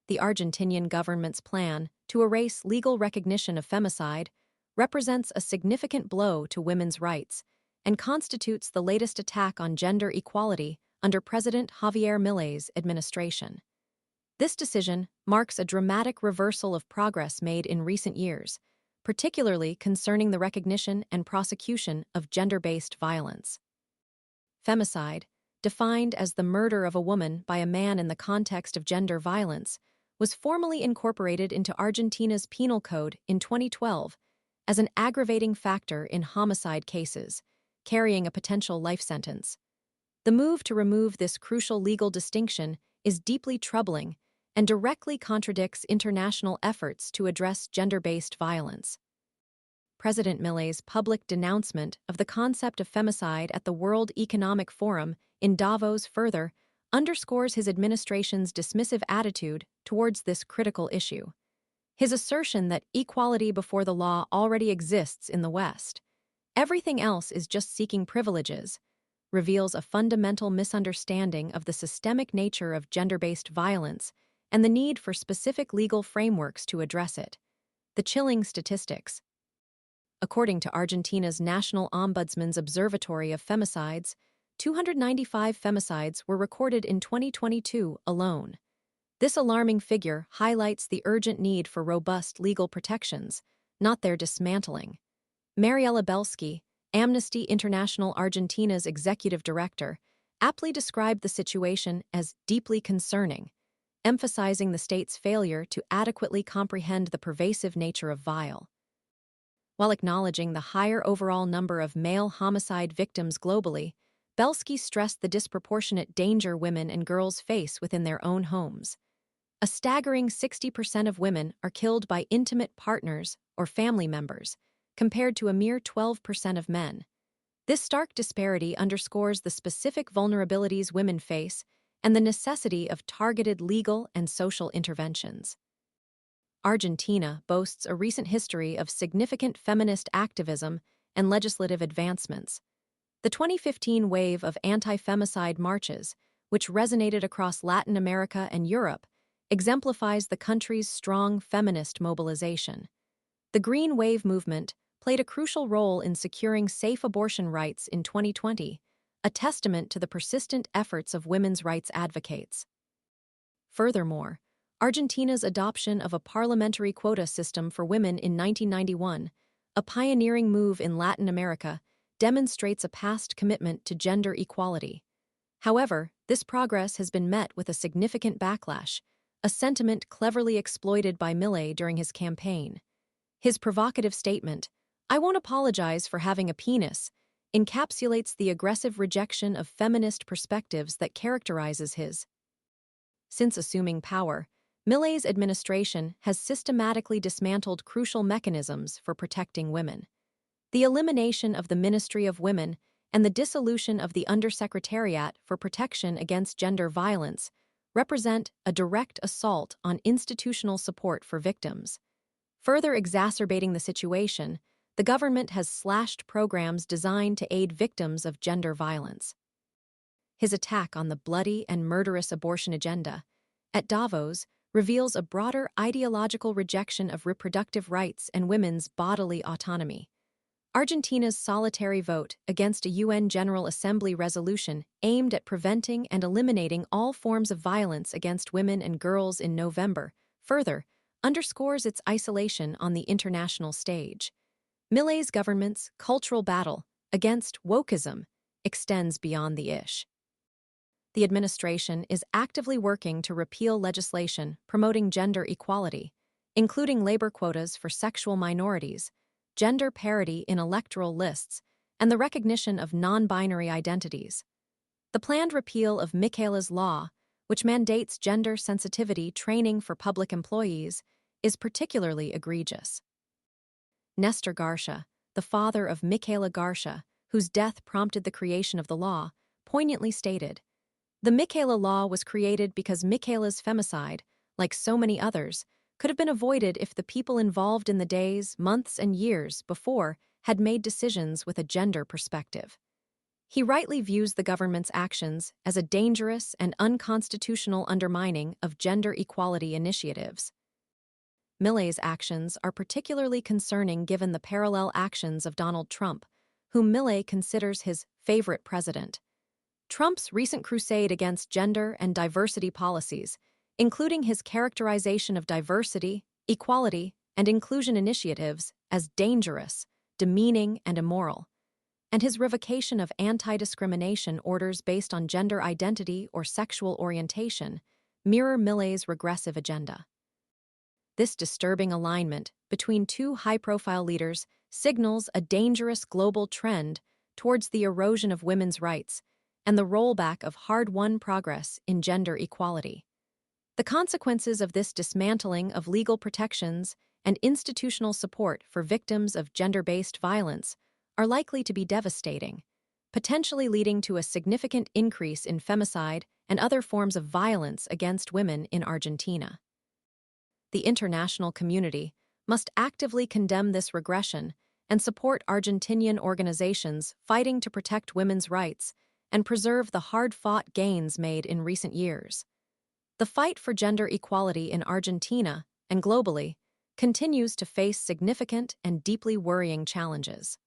The Argentinian government's plan to erase legal recognition of femicide represents a significant blow to women's rights and constitutes the latest attack on gender equality under President Javier Milei's administration. This decision marks a dramatic reversal of progress made in recent years, particularly concerning the recognition and prosecution of gender-based violence. Femicide, defined as the murder of a woman by a man in the context of gender violence, was formally incorporated into Argentina's penal code in 2012 as an aggravating factor in homicide cases, carrying a potential life sentence. The move to remove this crucial legal distinction is deeply troubling and directly contradicts international efforts to address gender-based violence. President Milei's public denouncement of the concept of femicide at the World Economic Forum in Davos further underscores his administration's dismissive attitude towards this critical issue. His assertion that equality before the law already exists in the West, everything else is just seeking privileges, reveals a fundamental misunderstanding of the systemic nature of gender-based violence and the need for specific legal frameworks to address it. The chilling statistics. According to Argentina's National Ombudsman's Observatory of Femicides, 295 femicides were recorded in 2022 alone. This alarming figure highlights the urgent need for robust legal protections, not their dismantling. Micaela Amnesty International Argentina's executive director, aptly described the situation as deeply concerning, emphasizing the state's failure to adequately comprehend the pervasive nature of violence. While acknowledging the higher overall number of male homicide victims globally, Belsky stressed the disproportionate danger women and girls face within their own homes. A staggering 60% of women are killed by intimate partners or family members, compared to a mere 12% of men. This stark disparity underscores the specific vulnerabilities women face and the necessity of targeted legal and social interventions. Argentina boasts a recent history of significant feminist activism and legislative advancements. The 2015 wave of anti-femicide marches, which resonated across Latin America and Europe, exemplifies the country's strong feminist mobilization. The Green Wave movement played a crucial role in securing safe abortion rights in 2020, a testament to the persistent efforts of women's rights advocates. Furthermore, Argentina's adoption of a parliamentary quota system for women in 1991, a pioneering move in Latin America, demonstrates a past commitment to gender equality. However, this progress has been met with a significant backlash, a sentiment cleverly exploited by Milei during his campaign. His provocative statement, "I won't apologize for having a penis," encapsulates the aggressive rejection of feminist perspectives that characterizes his. Since assuming power, Milei's administration has systematically dismantled crucial mechanisms for protecting women. The elimination of the Ministry of Women and the dissolution of the Undersecretariat for Protection Against Gender Violence represent a direct assault on institutional support for victims. Further exacerbating the situation, the government has slashed programs designed to aid victims of gender violence. His attack on the bloody and murderous abortion agenda at Davos reveals a broader ideological rejection of reproductive rights and women's bodily autonomy. Argentina's solitary vote against a UN General Assembly resolution aimed at preventing and eliminating all forms of violence against women and girls in November further underscores its isolation on the international stage. Milei's government's cultural battle against wokeism extends beyond the ish. The administration is actively working to repeal legislation promoting gender equality, including labor quotas for sexual minorities, gender parity in electoral lists, and the recognition of non-binary identities. The planned repeal of Micaela's law, which mandates gender sensitivity training for public employees, is particularly egregious. Nestor Garcia, the father of Micaela Garcia, whose death prompted the creation of the law, poignantly stated, "The Micaela law was created because Micaela's femicide, like so many others, could have been avoided if the people involved in the days, months, and years before had made decisions with a gender perspective." He rightly views the government's actions as a dangerous and unconstitutional undermining of gender equality initiatives. Milei's actions are particularly concerning given the parallel actions of Donald Trump, whom Milei considers his favorite president. Trump's recent crusade against gender and diversity policies, including his characterization of diversity, equality, and inclusion initiatives as dangerous, demeaning, and immoral, and his revocation of anti-discrimination orders based on gender identity or sexual orientation, mirror Milei's regressive agenda. This disturbing alignment between two high-profile leaders signals a dangerous global trend towards the erosion of women's rights and the rollback of hard-won progress in gender equality. The consequences of this dismantling of legal protections and institutional support for victims of gender-based violence are likely to be devastating, potentially leading to a significant increase in femicide and other forms of violence against women in Argentina. The international community must actively condemn this regression and support Argentinian organizations fighting to protect women's rights and preserve the hard-fought gains made in recent years. The fight for gender equality in Argentina and globally continues to face significant and deeply worrying challenges.